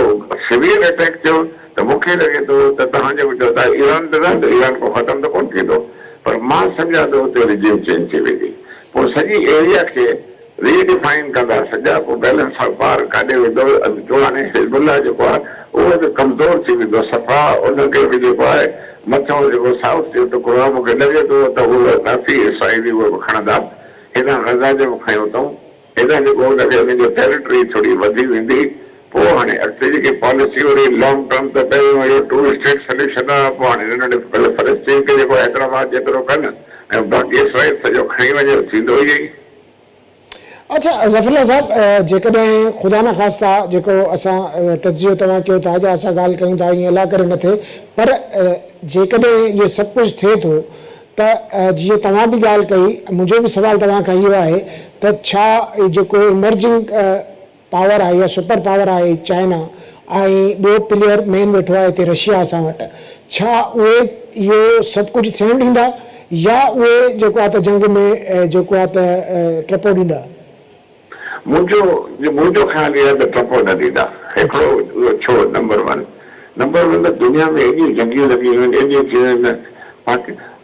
सिवियर अटैक थियो त मूंखे लॻे थो त तव्हां जेको चओ था ईरान त रहंदो, ईरान को ख़तमु त कोन थींदो, पर मां सम्झां थो हुते रिजीम चेंज थी वेंदी, पोइ सॼी एरिया खे रीडिफाइन कंदा सॼा, पोइ बैलेंस ऑफ पावर काॾे वेंदो। जो हाणे हिज़बुल्लाह जेको आहे उहो बि कमज़ोर थी वेंदो सफ़ा, उनखे बि जेको आहे मथां जेको साउथ जो टुकड़ो आहे, मूंखे लॻे थो त उहे काफ़ी इसराइली उहे बि खणंदा। हेॾां गज़ा जो बि खयूं अथऊं, हेॾां जेको हुनखे हुनजो टेरिटरी थोरी वधी वेंदी। पोइ हाणे अॻिते जेकी पॉलिसी वरी लॉन्ग टर्म त पहिरियों इहो 2 स्टेट सोल्यूशन आहे, पोइ हाणे नंढे फ़लस्तीन खे जेको हैदराबाद जेतिरो कनि ऐं बाक़ी इसराइल सॼो खणी वञे, थींदो ई। अच्छा ज़फ़रुल्लाह साहब, जेकॾहिं ख़ुदा न ख़ास्ता जेको असां तजियो तव्हां कयो था अॼु असां ॻाल्हि कयूं था ईअं अला करे न थिए, पर जेकॾहिं इहो सभु कुझु थिए थो त जीअं तव्हां बि ॻाल्हि कई, मुंहिंजो बि सुवालु तव्हां खां इहो आहे त छा जेको इमर्जिंग पावर आहे या सुपर पावर आहे चाइना ऐं ॿियो प्लेयर मेन वेठो आहे हिते रशिया असां वटि, छा उहे इहो सभु कुझु थियणु ॾींदा या उहे जेको आहे त जंग में जेको आहे त टपो ॾींदा? मुंहिंजो ख़्याल इहो आहे त टपो न ॾींदा। हिकिड़ो छो नंबर वन त दुनिया में एॾियूं जंगियूं लॻियूं आहिनि, एॾियूं थियूं आहिनि,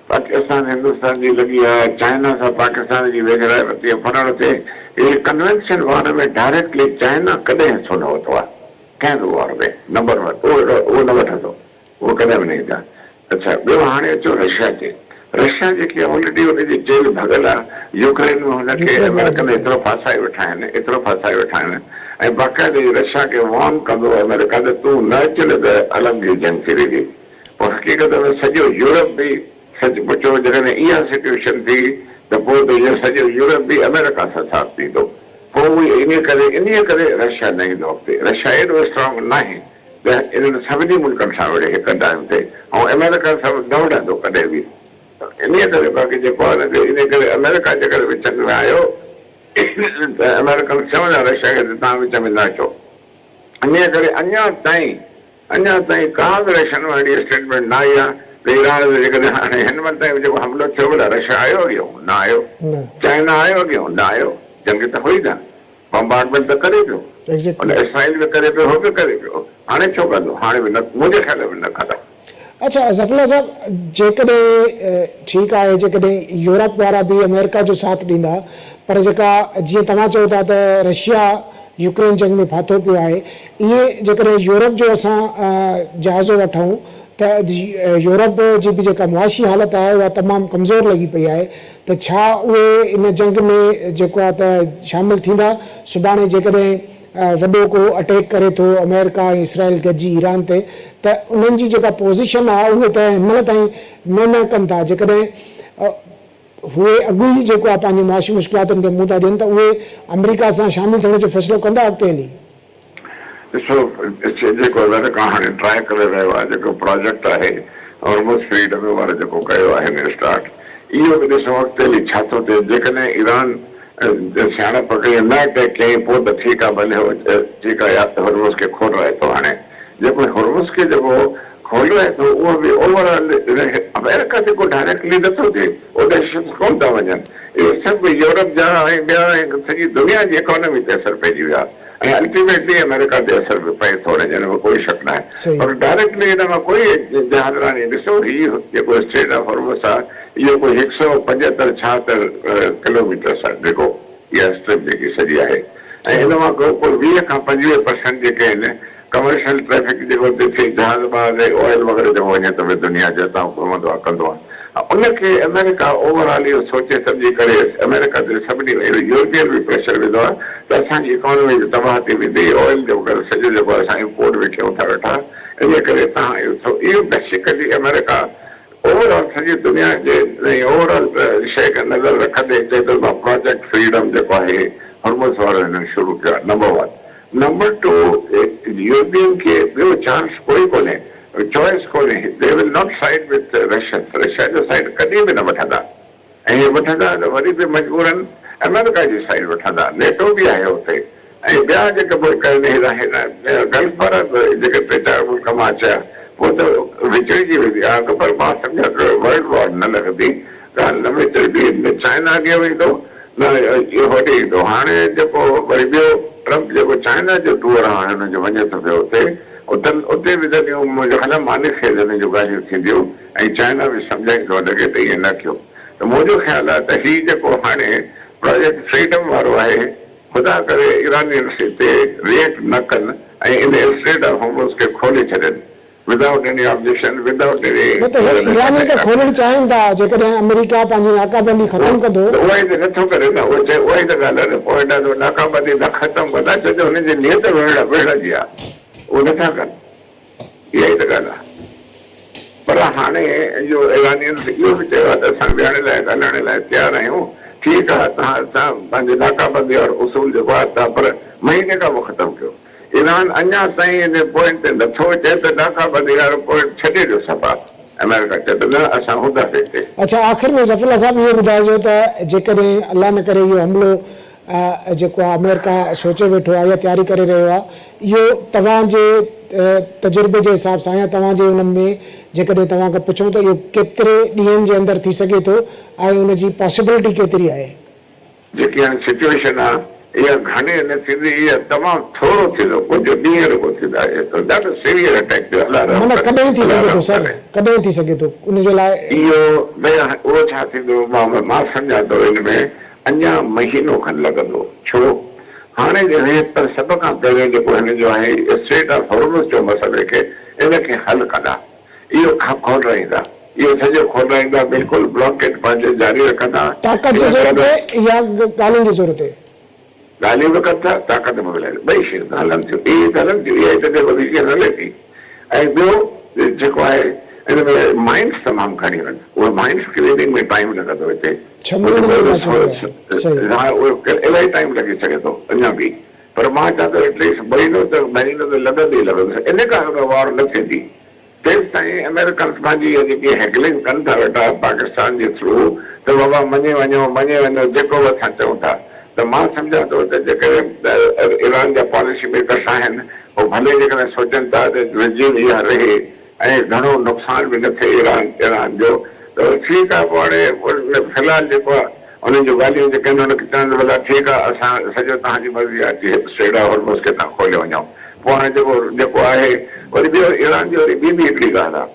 पाकिस्तान हिंदुस्तान जी लॻी आहे, चाइना सां पाकिस्तान जी वेझराई वरिती आहे, फलण थिए। इहे कन्वेंशन वार में डायरेक्टली चाइना कॾहिं हिसो न वरितो आहे कंहिं बि वार में। नंबर वन उहो न वठंदो, उहो कॾहिं बि न ईंदा। अच्छा, ॿियो हाणे अचो रशिया ते। रशिया जेकी ऑलरेडी हुनजी जेल भॻल आहे, यूक्रेन में हुनखे अमेरिकन एतिरो फासाए वेठा आहिनि ऐं बाक़ाइदे रशिया खे वॉर्न कंदो अमेरिका त तूं न अचु न त अलॻि जंग थी वेंदी। पोइ हक़ीक़त में सॼो यूरोप बि सचमुचो जॾहिं इहा सिचुएशन थी त पोइ त इहो सॼो यूरोप बि अमेरिका सां साथ ॾींदो। पोइ उहे इन करे रशिया न ईंदो अॻिते। रशिया एॾो स्ट्रॉन्ग न आहे त इन्हनि सभिनी मुल्कनि सां विढ़े हिकु टाइम ते, ऐं अमेरिका सां न विढ़ंदो कॾहिं बि। इन करे बाक़ी जेको आहे न, इन करे अमेरिका जेकर विच में आयो त अमेरिकन चवंदा रशिया खे त तव्हां विच में न अचो। इन करे अञा ताईं का बि रशियन में अहिड़ी स्टेटमेंट न आई आहे त ईरान जेकॾहिं हाणे हिन महिल ताईं जेको हमिलो थियो भला रशिया आयो अॻियो न आयो, चाइना आयो अॻियो न आयो, जंग त हुई न, बम्बार्डमेंट त करे पियो, इसराइल बि करे पियो, हो बि करे पियो, हाणे छो कंदो? हाणे बि न, मुंहिंजे ख़्याल में न कंदा। अच्छा ज़फ़रुल्लाह साहब, जेकॾहिं ठीकु आहे जेकॾहिं यूरोप वारा बि अमेरिका जो साथ ॾींदा, पर जेका जीअं तव्हां चओ था त रशिया यूक्रेन जंग में फाथो पियो आहे, इहे जेकॾहिं यूरोप जो असां जाइज़ो वठूं त यूरोप जी बि जेका मुआशी हालत आहे उहा तमामु कमज़ोर लॻी पई आहे, त छा उहे इन जंग में जेको आहे त शामिलु थींदा? सुभाणे जेकॾहिं वॾो को अटैक करे थो अमेरिका ऐं इसराइल गॾिजी ईरान ते, त उन्हनि जी जेका पोज़ीशन आहे उहे त हिनमहिल ताईं न कनि था। जेकॾहिं उहे अॻु ई जेको आहे पंहिंजी मुआशी मुश्किलातुनि खे मुंहुं था ॾियनि त उहे अमेरिका सां शामिलु थियण जो फ़ैसिलो कंदा अॻिते हली? ॾिसो, जेको अमेरिका हाणे ट्राए करे रहियो आहे, जेको प्रोजेक्ट आहे हॉर्मुज़ फ्रीडम वारो जेको कयो आहे हिन स्टार्ट, इहो बि ॾिसो अॻिते हली छा थो थिए। जेकॾहिं ईरान सियाणप कई न अटैक कयईं पोइ त ठीकु आहे, भले ठीकु आहे, या त हॉर्मुज़ खे खोलाए थो। हाणे जेको हॉर्मुज़ खे जेको खोलाए थो उहो बि ओवरऑल अमेरिका जेको डायरेक्टली नथो थिए, उते कोन था वञनि। इहे सभु यूरोप जा ऐं ॿिया सॼी दुनिया जी इकोनॉमी ते असरु पइजी वियो आहे ऐं अल्टीमेटली अमेरिका ते असर बि पए थो हिन में कोई शक न आहे। पर डायरेक्टली हिन मां कोई जहाज़रानी ॾिसो, हीउ जेको स्ट्रेट ऑफ हॉर्मुज़ आहे इहो कोई 175-76 किलोमीटर आहे जेको इहा स्ट्रिप जेकी सॼी आहे, ऐं हिन मां कोई 20 खां 25% जेके आहिनि कमर्शियल ट्रैफिक जेको थिए, जहाज़ ऑयल वग़ैरह जेको वञे थो दुनिया जो हितां घुमंदो आहे कंदो आहे, उनखे अमेरिका ओवरऑल इहो सोचे सम्झी करे अमेरिका ते सभिनी यूरोपियन बि प्रेशर विधो आहे त असांजी इकोनॉमी जी तबाह थी वेंदी, ऑयल जो सॼो जेको असां इम्पोर्ट बि कयूं था वेठा, इन करे तव्हां इहो बेसिकली अमेरिका ओवरऑल सॼी दुनिया जे ओवरऑल शइ खे नज़र रखंदे चए थो मां प्रोजेक्ट फ्रीडम जेको आहे हॉर्मुज़ वारो हिननि शुरू कयो आहे। Number one. Number two, European खे ॿियो चांस कोई कोन्हे, चॉइस कोन्हे, they will not side with Russia जो साइड कॾहिं बि न वठंदा, ऐं हे वठंदा त वरी बि मजबूरन अमेरिका जी साइड वठंदा। नेटो बि आहे हुते ऐं ॿिया जेके मुल्क आहिनि गल्फ वारा जेके 3-4 मुल्क मां अचिया पोइ त विछड़जी वेंदी आहे, पर मां सम्झां वर्ल्ड वॉर न लॻंदी, ॻाल्हि न विछड़ंदी। चाइना अॻियां वेंदो न इहो होॾे ईंदो। हाणे जेको वरी ॿियो ट्रम्प जेको चाइना जो टूर आहे हुनजो वञे थो पियो उते बि तॾहिं मुंहिंजो ख़्याल मानी खेलनि जूं ॻाल्हियूं थींदियूं ऐं चाइना बि सम्झाईंदो लॻे त इहे न कयो। त मुंहिंजो ख़्यालु आहे त हीउ जेको हाणे प्रोजेक्ट फ्रीडम वारो आहे, ख़ुदा करे ईरानियंस ते रिएक्ट न कनि ऐं इन स्ट्रेट ऑफ हॉर्मुज़ खे खोले छॾनि without any objection, without any. ईरानी त खोलणु चाहिनि था, जेकॾहिं अमेरिका पंहिंजी नाकाबंदी ख़तमु कंदो। उहा ई त नथो करे न, उहा ई त ॻाल्हि आहे न। पोइ नाकाबंदी न ख़तमु कंदा छो जो हुनजी नियत वेढ़जी आहे, उहो नथा कनि, इहा ई त ॻाल्हि आहे। पर हाणे इहो ईरानियन इहो बि चयो आहे त असां विहण लाइ ॻाल्हाइण लाइ तयारु आहियूं, ठीक है तव्हां नाकाबंदी और उसूल जेको आहे तव्हां पर महीने खां पोइ ख़तमु कयो। ईरान अञा ताईं इन पॉइंट ते नथो अचे त नाकाबंदी वारो पॉइंट छॾे ॾियो सफ़ा। अमेरिका चए त न असां हूंदासीं हिते। अच्छा, आख़िर में ज़फ़रुल्लाह साहब इहो ॿुधाइजो त जेकॾहिं अलाह न करे इहो हमिलो जेको आहे अमेरिका सोचे वेठो आहे या तयारी करे रहियो आहे, इहो तव्हांजे तजुर्बे जे हिसाब सां या तव्हांजे उन में जेकॾहिं तव्हां खां पुछूं त इहो केतिरे ॾींहंनि जे अंदरि थी सघे थो ऐं उनजी पॉसिबिलिटी केतिरी आहे? जेकी हाणे सिचुएशन आहे इहा घणे न थींदी, इहा तमामु थोरो थींदो, कुझु ॾींहं रुगो थींदा, ॾाढो सीवियर अटैक माना कॾहिं थी सघे थो सर, कॾहिं थी सघे थो उनजे लाइ? इहो उहो छा थींदो मां सम्झां थो हिन में अञा महीनो खनि लॻंदो। छो हाणे पर सभ खां पहिरियों जेको हिन जो आहे स्ट्रेट ऑफ हॉर्मुज़ जो मसइले खे इनखे हल कंदा, इहो खोलाईंदा, इहो सॼो खोलाईंदा, बिल्कुलु ब्लॉकेट पंहिंजो जारी रखंदा। ताक़त जी ज़रूरत आहे या ॻाल्हियुनि जी ज़रूरत आहे? ॻाल्हियूं बि कनि था, ताक़त बि मिलाए, ॿई शयूं हलनि थियूं, इहे त हलनि थियूं, इहा हिते वधीक हले थी। ऐं ॿियो जेको आहे हिन में माइंड्स तमामु खणी वञनि, उहे माइंड्स क्लीनिंग में टाइम लॻंदो हिते, इलाही टाइम लॻी सघे थो अञा बि, पर मां चवां थो एटलीस्ट महीनो त लॻंदो ई लॻंदो। इन खां वॉर न थींदी तेसि ताईं अमेरिकन पंहिंजी जेकी हैगलिंग कनि था वेठा पाकिस्तान जे थ्रू त बाबा मञे वञो जेको बि असां चऊं था, त मां सम्झां थो त जेकॾहिं ईरान जा पॉलिसी मेकर्स आहिनि उहे भले जेकॾहिं सोचनि था त रिज्यूम इहा रहे ऐं घणो नुक़सान बि न थिए ईरान जो, त ठीकु आहे। पोइ हाणे फ़िलहालु जेको आहे उन्हनि जूं ॻाल्हियूं जेके आहिनि उनखे चवनि भला ठीकु आहे, असां सॼो तव्हांजी मर्ज़ी आहे स्ट्रेट ऑफ हॉर्मुज़ खे तव्हां खोले वञो। पोइ हाणे जेको आहे वरी ॿियो ईरान जो वरी ॿी हिकिड़ी ॻाल्हि आहे,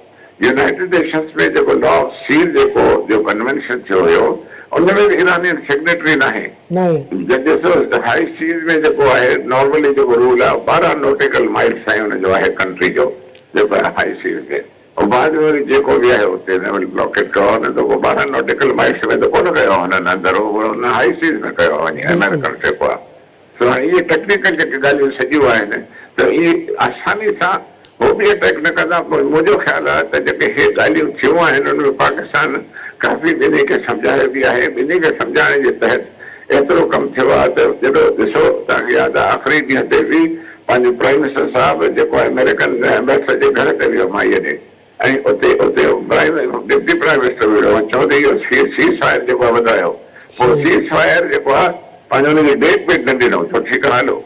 यूनाइटेड नेशंस में जेको लॉ ऑफ सील जो कन्वेंशन थियो हुयो उन में बि ईरानियन सिग्नेटरी न आहे। ॾिसो हाई सीज में जेको आहे नॉर्मली जेको रूल आहे 12 नॉटिकल माइल्स ताईं हुनजो आहे कंट्री जो जेको आहे हाई सीज में, ऐं बाद में वरी जेको बि आहे हुते ब्लॉकेट कयो न त पोइ 12 नॉटिकल माइल्स में त कोन कयो हुननि अंदरि, हुन हाई सीज में कयो वञी अमेरिकन जेको आहे। सो हाणे इहे टेक्निकल जेके ॻाल्हियूं सॼियूं आहिनि त इहे आसानी सां उहो बि अटैक न कंदा। मुंहिंजो ख़्यालु आहे त जेके इहे ॻाल्हियूं थियूं आहिनि उनमें पाकिस्तान काफ़ी ॿिन्ही खे सम्झायो बि आहे, ॿिन्ही खे सम्झाइण जे तहत एतिरो कमु थियो आहे त जॾहिं ॾिसो तव्हांखे यादि आहे आख़िरी ॾींहं ते बि पंहिंजो प्राइम मिनिस्टर साहिबु जेको आहे अमेरिकन एम्बेसडर जे घर ते वियो माईअ ॾे, ऐं उते डिप्टी प्राइम मिनिस्टर वियो चवंदे इहो सीज़ फायर जेको आहे वधायो। पोइ सीज़ फायर जेको आहे पंहिंजो हुनजी डेट पेट न ॾिनो, छो ठीकु आहे हलो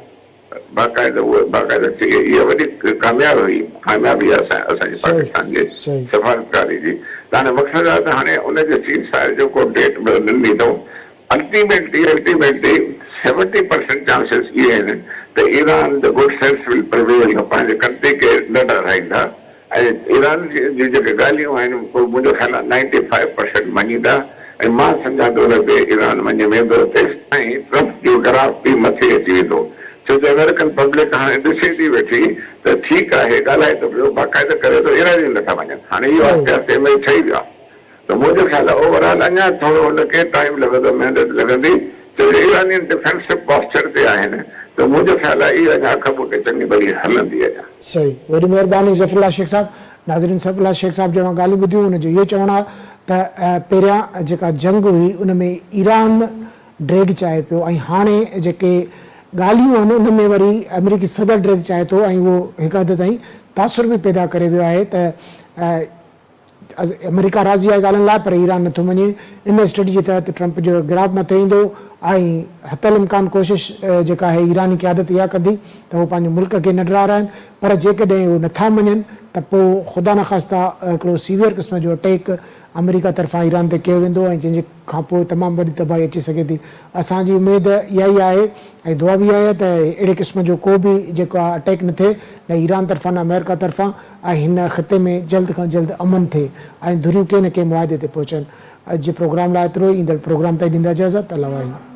बाक़ाइदा थी इहा वॾी कामयाबी आहे असांजी पाकिस्तान जे सफ़ारतकारी जी। त हाणे मक़सदु आहे त हाणे उनजे सीज़ फायर जो को डेट न ॾींदो। अल्टीमेटली 70% चांसिस इहे आहिनि त Iran the good sense will prevail, पंहिंजे कंट्री खे न डराईंदा, ऐं ईरान जूं जेके ॻाल्हियूं आहिनि मुंहिंजो ख़्यालु आहे 95% मञींदा, ऐं मां सम्झां थो त ईरान मञे वेंदो तेसि ताईं ट्रम्प जो ग्राफ बि मथे अची वेंदो। छो त अमेरिकन पब्लिक हाणे ॾिसे थी वेठी त ठीकु आहे ॻाल्हाए थो पियो, बाक़ाइदा करे थो, ईरानी नथा वञनि। हाणे इहो आस्ते आस्ते में ठही वियो आहे, त मुंहिंजो ख़्यालु आहे ओवरऑल अञा थोरो हुनखे टाइम लॻंदो, महिनत लॻंदी, छो जो ईरानियन डिफेंसिव पॉस्चर ते आहिनि, त मुंहिंजो ख़्यालु आहे इहा अञा अख पुठि चङी भली हलंदी अञा। सही, वॾी महिरबानी ज़फ़रुल्लाह शेख साहब। नाज़रीन, ज़फ़रुल्लाह शेख साहब जेका ॻाल्हियूं ॿुधियूं हुनजो इहो चवणु आहे त पहिरियां जेका जंग हुई उन में ईरान ड्रैग चाहे पियो, ऐं हाणे जेके ॻाल्हियूं आहिनि उन में वरी अमेरिकी सदर ड्रैग चाहे थो, ऐं उहो हिकु हद ताईं तासुर बि पैदा करे वियो आहे त अमेरिका राज़ी आहे ॻाल्हियुनि लाइ, पर ईरान नथो मञे। इन स्टडी जे तहत ट्रम्प जो ग्राफ मथे ईंदो ऐं हतल इम्कान कोशिश जेका आहे ईरानी क़यादत इहा कंदी त उहो पंहिंजे मुल्क खे न डराराइनि, पर जेकॾहिं उहे नथा मञनि त पोइ ख़ुदा न ख़ास्ता हिकिड़ो सीवियर क़िस्म जो अटैक अमेरिका तरफ़ां ईरान ते कयो वेंदो, ऐं जंहिंजे खां पोइ तमामु वॾी तबाही अची सघे थी। असांजी उमेदु इहा ई आहे ऐं दुआ बि आहे त अहिड़े क़िस्म जो को बि जेको आहे अटैक न थिए, न ईरान तरफ़ां न अमेरिका तरफ़ां, ऐं हिन ख़िते में जल्द खां जल्द अमन थिए ऐं धुरियूं कंहिं न कंहिं मुआदे ते पहुचनि। अॼु जे प्रोग्राम लाइ एतिरो ई, ईंदड़ प्रोग्राम ताईं ॾींदा इजाज़त। अल्लाह वाहिगुरु।